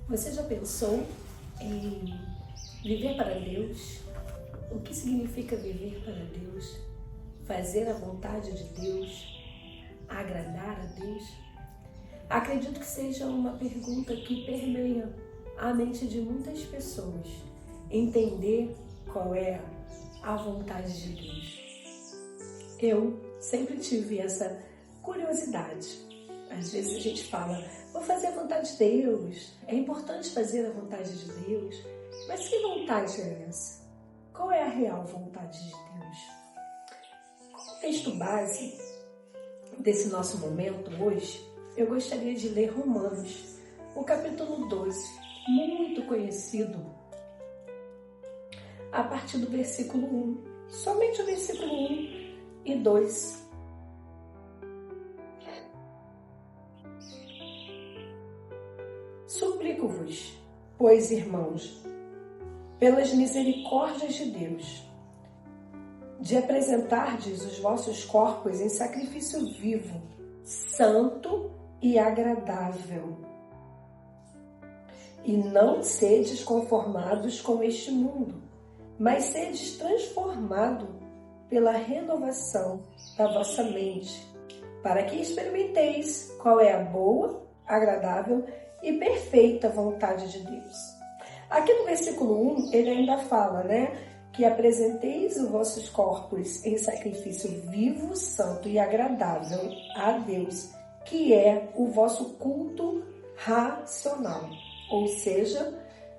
Você já pensou em viver para Deus? O que significa viver para Deus? Fazer a vontade de Deus? Agradar a Deus? Acredito que seja uma pergunta que permeia a mente de muitas pessoas. Entender qual é a vontade de Deus. Eu sempre tive essa curiosidade. Às vezes a gente fala, vou fazer a vontade de Deus, é importante fazer a vontade de Deus, mas que vontade é essa? Qual é a real vontade de Deus? Como texto base desse nosso momento hoje, eu gostaria de ler Romanos, o capítulo 12, muito conhecido, a partir do versículo 1, somente o versículo 1 e 2. Suplico-vos, pois, irmãos, pelas misericórdias de Deus, de apresentardes os vossos corpos em sacrifício vivo, santo e agradável, e não sedes conformados com este mundo, mas sedes transformados pela renovação da vossa mente, para que experimenteis qual é a boa, agradável e perfeita vontade de Deus. Aqui no versículo 1, ele ainda fala, que apresenteis os vossos corpos em sacrifício vivo, santo e agradável a Deus, que é o vosso culto racional. Ou seja,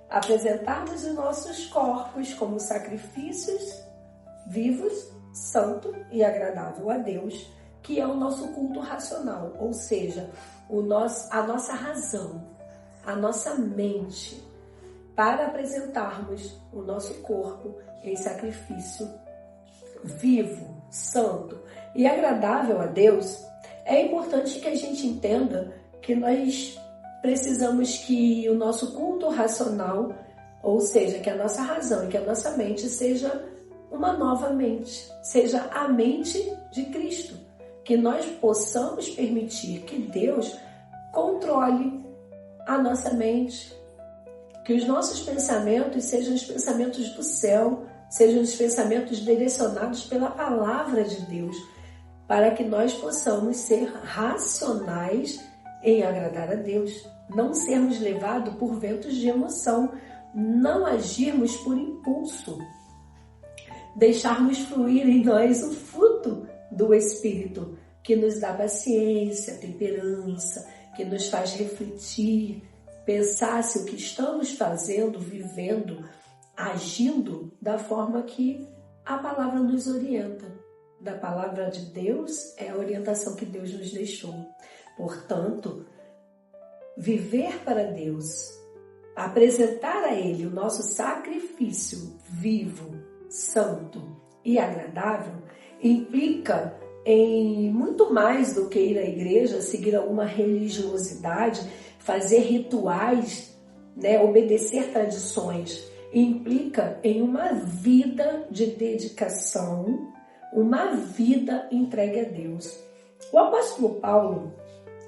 apresentarmos os nossos corpos como sacrifícios vivos, santo e agradável a Deus, que é o nosso culto racional, ou seja, a nossa razão, a nossa mente, para apresentarmos o nosso corpo em sacrifício vivo, santo e agradável a Deus. É importante que a gente entenda que nós precisamos que o nosso culto racional, ou seja, que a nossa razão e que a nossa mente seja uma nova mente, seja a mente de Cristo, que nós possamos permitir que Deus controle a nossa mente, que os nossos pensamentos sejam os pensamentos do céu, sejam os pensamentos direcionados pela palavra de Deus, para que nós possamos ser racionais em agradar a Deus, não sermos levados por ventos de emoção, não agirmos por impulso, deixarmos fluir em nós o fruto do Espírito, que nos dá paciência, temperança, que nos faz refletir, pensar se o que estamos fazendo, vivendo, agindo da forma que a palavra nos orienta. Da palavra de Deus é a orientação que Deus nos deixou. Portanto, viver para Deus, apresentar a Ele o nosso sacrifício vivo, santo e agradável, implica em muito mais do que ir à igreja, seguir alguma religiosidade, fazer rituais, obedecer tradições. Implica em uma vida de dedicação, uma vida entregue a Deus. O apóstolo Paulo,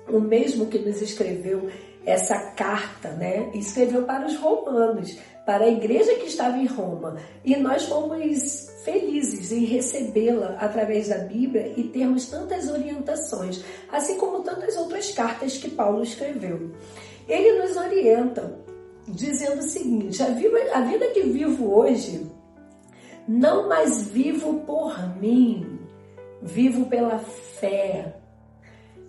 o mesmo que nos escreveu essa carta, escreveu para os romanos, para a igreja que estava em Roma. E nós fomos felizes em recebê-la através da Bíblia e termos tantas orientações, assim como tantas outras cartas que Paulo escreveu. Ele nos orienta dizendo o seguinte: a vida que vivo hoje, não mais vivo por mim, vivo pela fé.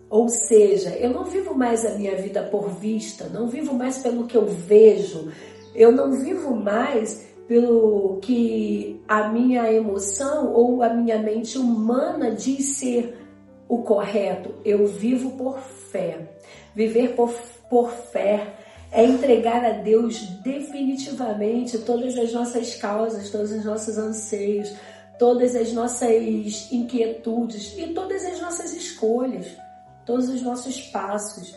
Ou seja, eu não vivo mais a minha vida por vista, não vivo mais pelo que eu vejo, eu não vivo mais pelo que a minha emoção ou a minha mente humana diz ser o correto. Eu vivo por fé. Viver por fé é entregar a Deus definitivamente todas as nossas causas, todos os nossos anseios, todas as nossas inquietudes e todas as nossas escolhas, todos os nossos passos.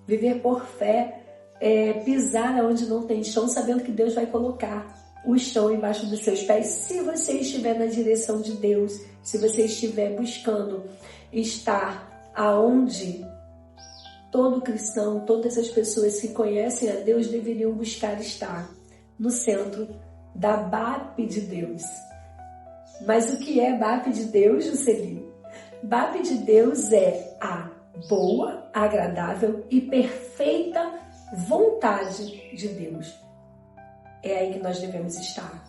Viver por fé é pisar onde não tem chão, sabendo que Deus vai colocar o chão embaixo dos seus pés, se você estiver na direção de Deus, se você estiver buscando estar aonde todo cristão, todas as pessoas que conhecem a Deus deveriam buscar estar no centro da BAP de Deus. Mas o que é BAP de Deus, Juscelino? BAP de Deus é a boa, agradável e perfeita vontade de Deus. É aí que nós devemos estar.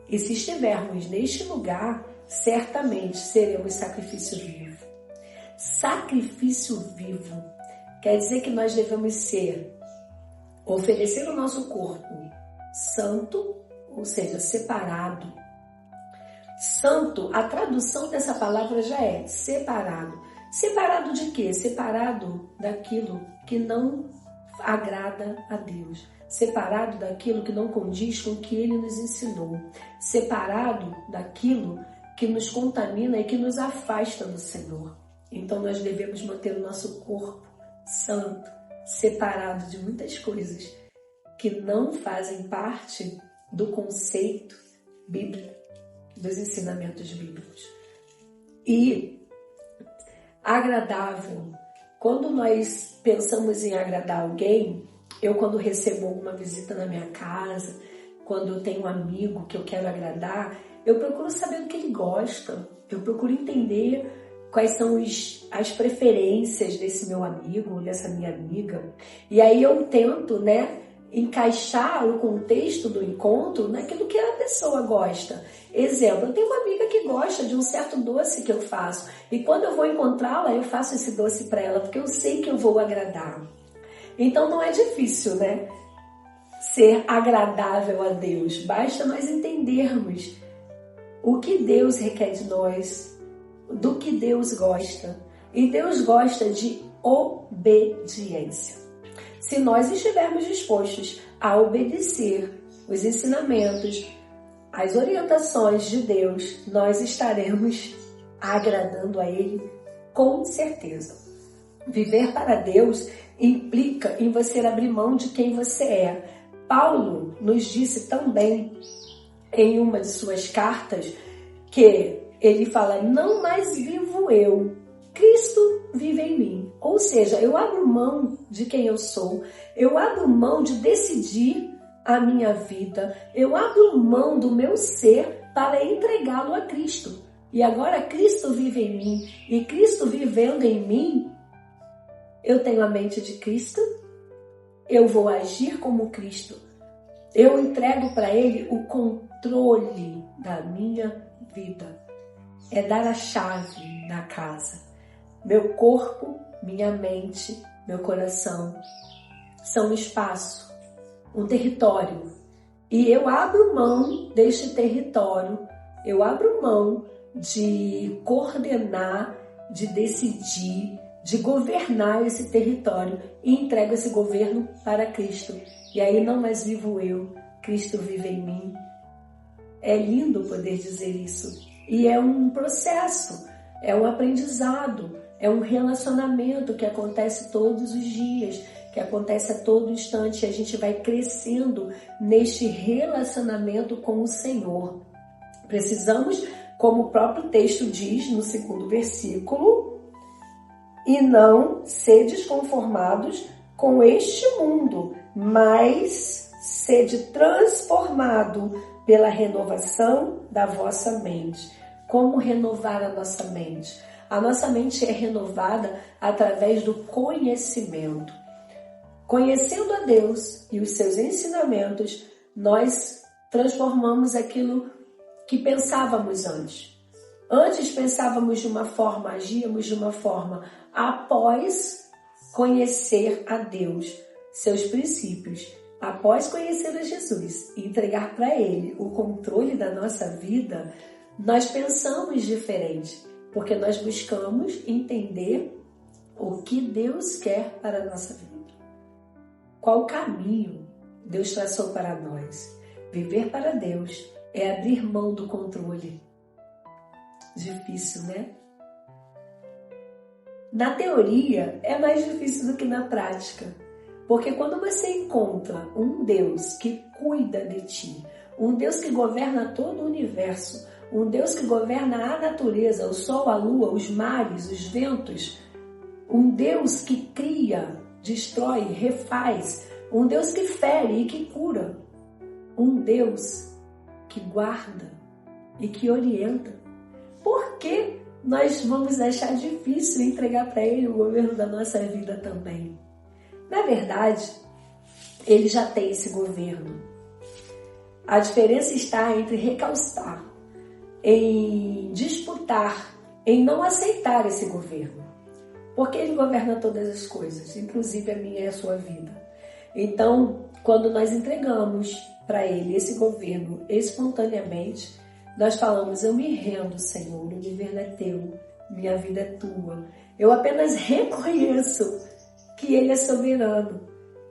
E se estivermos neste lugar, certamente seremos sacrifício vivo. Sacrifício vivo quer dizer que nós devemos oferecer o nosso corpo santo, ou seja, separado. Santo, a tradução dessa palavra já é separado. Separado de quê? Separado daquilo que não agrada a Deus. Separado daquilo que não condiz com o que Ele nos ensinou. Separado daquilo que nos contamina e que nos afasta do Senhor. Então nós devemos manter o nosso corpo santo, separado de muitas coisas que não fazem parte do conceito bíblico, dos ensinamentos bíblicos. E agradável, quando nós pensamos em agradar alguém, eu quando recebo alguma visita na minha casa, quando eu tenho um amigo que eu quero agradar, eu procuro saber do que ele gosta, eu procuro entender quais são as preferências desse meu amigo, dessa minha amiga. E aí eu tento, encaixar o contexto do encontro naquilo que a pessoa gosta. Exemplo, eu tenho uma amiga que gosta de um certo doce que eu faço. E quando eu vou encontrá-la, eu faço esse doce para ela, porque eu sei que eu vou agradar. Então não é difícil, ser agradável a Deus. Basta nós entendermos o que Deus requer de nós, do que Deus gosta. E Deus gosta de obediência. Se nós estivermos dispostos a obedecer os ensinamentos, as orientações de Deus, nós estaremos agradando a Ele com certeza. Viver para Deus implica em você abrir mão de quem você é. Paulo nos disse também em uma de suas cartas que ele fala: não mais vivo eu, Cristo vive em mim. Ou seja, eu abro mão de quem eu sou, eu abro mão de decidir a minha vida, eu abro mão do meu ser para entregá-lo a Cristo. E agora Cristo vive em mim, e Cristo vivendo em mim, eu tenho a mente de Cristo, eu vou agir como Cristo, eu entrego para Ele o controle da minha vida. É dar a chave da casa. Meu corpo, minha mente, meu coração são um espaço, um território. E eu abro mão deste território, eu abro mão de coordenar, de decidir, de governar esse território e entrego esse governo para Cristo. E aí não mais vivo eu, Cristo vive em mim. É lindo poder dizer isso. E é um processo, é um aprendizado, é um relacionamento que acontece todos os dias, que acontece a todo instante. A gente vai crescendo neste relacionamento com o Senhor. Precisamos, como o próprio texto diz no 2º versículo, e não sedes conformados com este mundo, mas sede transformado pela renovação da vossa mente. Como renovar a nossa mente? A nossa mente é renovada através do conhecimento. Conhecendo a Deus e os seus ensinamentos, nós transformamos aquilo que pensávamos antes. Antes pensávamos de uma forma, agíamos de uma forma. Após conhecer a Deus, seus princípios, após conhecer a Jesus e entregar para Ele o controle da nossa vida, nós pensamos diferente, porque nós buscamos entender o que Deus quer para a nossa vida. Qual o caminho Deus traçou para nós? Viver para Deus é abrir mão do controle. Difícil, né? Na teoria é mais difícil do que na prática. Porque quando você encontra um Deus que cuida de ti, um Deus que governa todo o universo, um Deus que governa a natureza, o sol, a lua, os mares, os ventos, um Deus que cria, destrói, refaz, um Deus que fere e que cura, um Deus que guarda e que orienta. Por que nós vamos achar difícil entregar para Ele o governo da nossa vida também? Na verdade, Ele já tem esse governo. A diferença está entre recalcitrar, em disputar, em não aceitar esse governo. Porque Ele governa todas as coisas, inclusive a minha e a sua vida. Então, quando nós entregamos para Ele esse governo espontaneamente, nós falamos: eu me rendo, Senhor, o governo é teu, minha vida é tua. Eu apenas reconheço que Ele é soberano.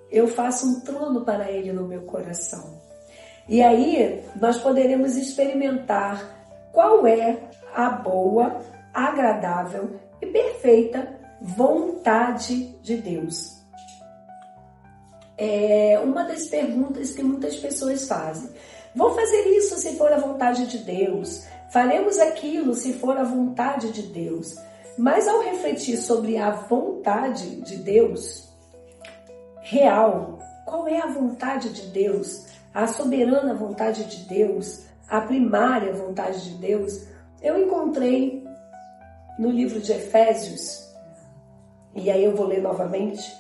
Eu faço um trono para Ele no meu coração. E aí nós poderemos experimentar qual é a boa, agradável e perfeita vontade de Deus. É uma das perguntas que muitas pessoas fazem. Vou fazer isso se for a vontade de Deus. Faremos aquilo se for a vontade de Deus. Mas ao refletir sobre a vontade de Deus real, qual é a vontade de Deus, a soberana vontade de Deus, a primária vontade de Deus, eu encontrei no livro de Efésios, e aí eu vou ler novamente,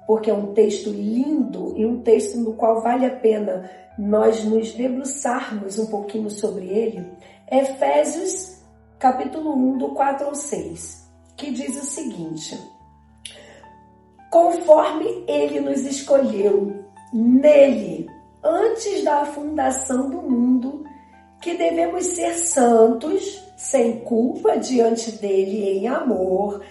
porque é um texto lindo e um texto no qual vale a pena nós nos debruçarmos um pouquinho sobre ele. Efésios, capítulo 1, do 4 ao 6, que diz o seguinte: conforme Ele nos escolheu nele, antes da fundação do mundo, que devemos ser santos, sem culpa diante dele em amor,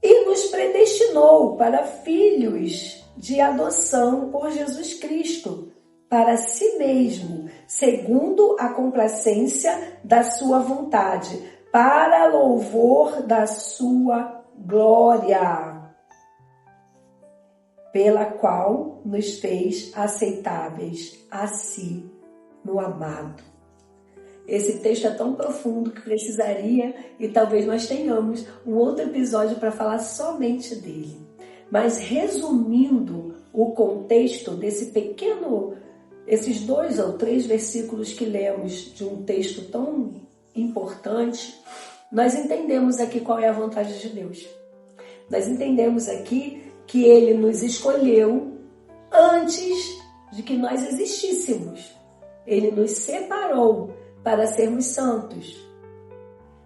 e nos predestinou para filhos de adoção por Jesus Cristo, para si mesmo, segundo a complacência da sua vontade, para louvor da sua glória, pela qual nos fez aceitáveis a si no amado. Esse texto é tão profundo que precisaria, e talvez nós tenhamos um outro episódio para falar somente dele. Mas resumindo o contexto desse esses 2 ou 3 versículos que lemos de um texto tão importante, nós entendemos aqui qual é a vontade de Deus. Nós entendemos aqui que Ele nos escolheu antes de que nós existíssemos. Ele nos separou para sermos santos,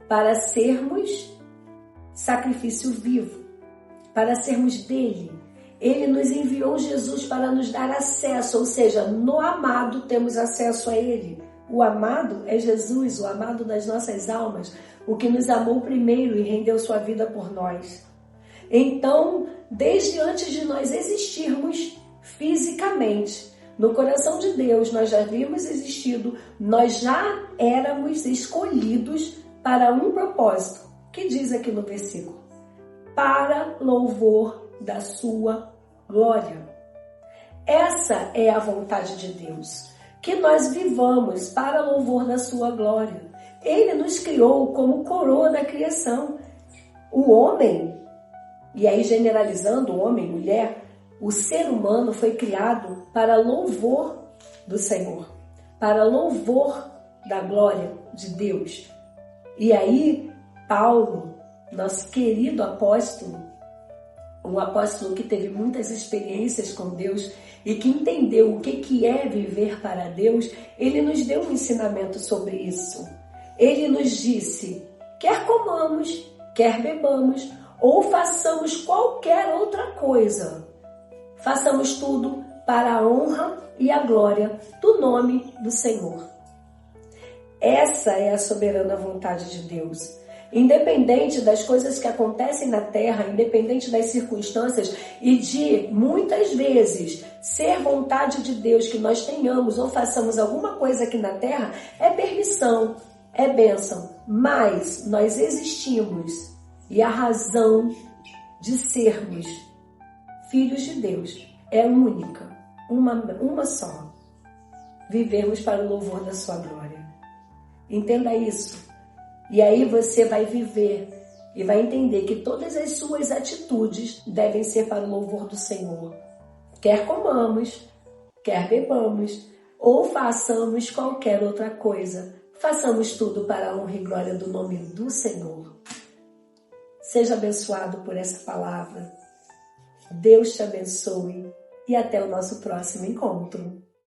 para sermos sacrifício vivo, para sermos dele. Ele nos enviou Jesus para nos dar acesso, ou seja, no amado temos acesso a Ele. O amado é Jesus, o amado das nossas almas, o que nos amou primeiro e rendeu sua vida por nós. Então, desde antes de nós existirmos fisicamente, no coração de Deus nós já havíamos existido, nós já éramos escolhidos para um propósito, que diz aqui no versículo: para louvor da sua glória. Essa é a vontade de Deus, que nós vivamos para louvor da sua glória. Ele nos criou como coroa da criação. O homem, e aí generalizando, homem, mulher, o ser humano foi criado para louvor do Senhor, para louvor da glória de Deus. E aí, Paulo, nosso querido apóstolo, um apóstolo que teve muitas experiências com Deus e que entendeu o que é viver para Deus, ele nos deu um ensinamento sobre isso. Ele nos disse: quer comamos, quer bebamos, ou façamos qualquer outra coisa, façamos tudo para a honra e a glória do nome do Senhor. Essa é a soberana vontade de Deus. Independente das coisas que acontecem na terra, independente das circunstâncias e de, muitas vezes, ser vontade de Deus que nós tenhamos ou façamos alguma coisa aqui na terra, é permissão, é bênção. Mas nós existimos e a razão de sermos filhos de Deus é única, uma só: vivermos para o louvor da sua glória. Entenda isso. E aí você vai viver e vai entender que todas as suas atitudes devem ser para o louvor do Senhor. Quer comamos, quer bebamos, ou façamos qualquer outra coisa, façamos tudo para a honra e glória do nome do Senhor. Seja abençoado por essa palavra. Deus te abençoe e até o nosso próximo encontro.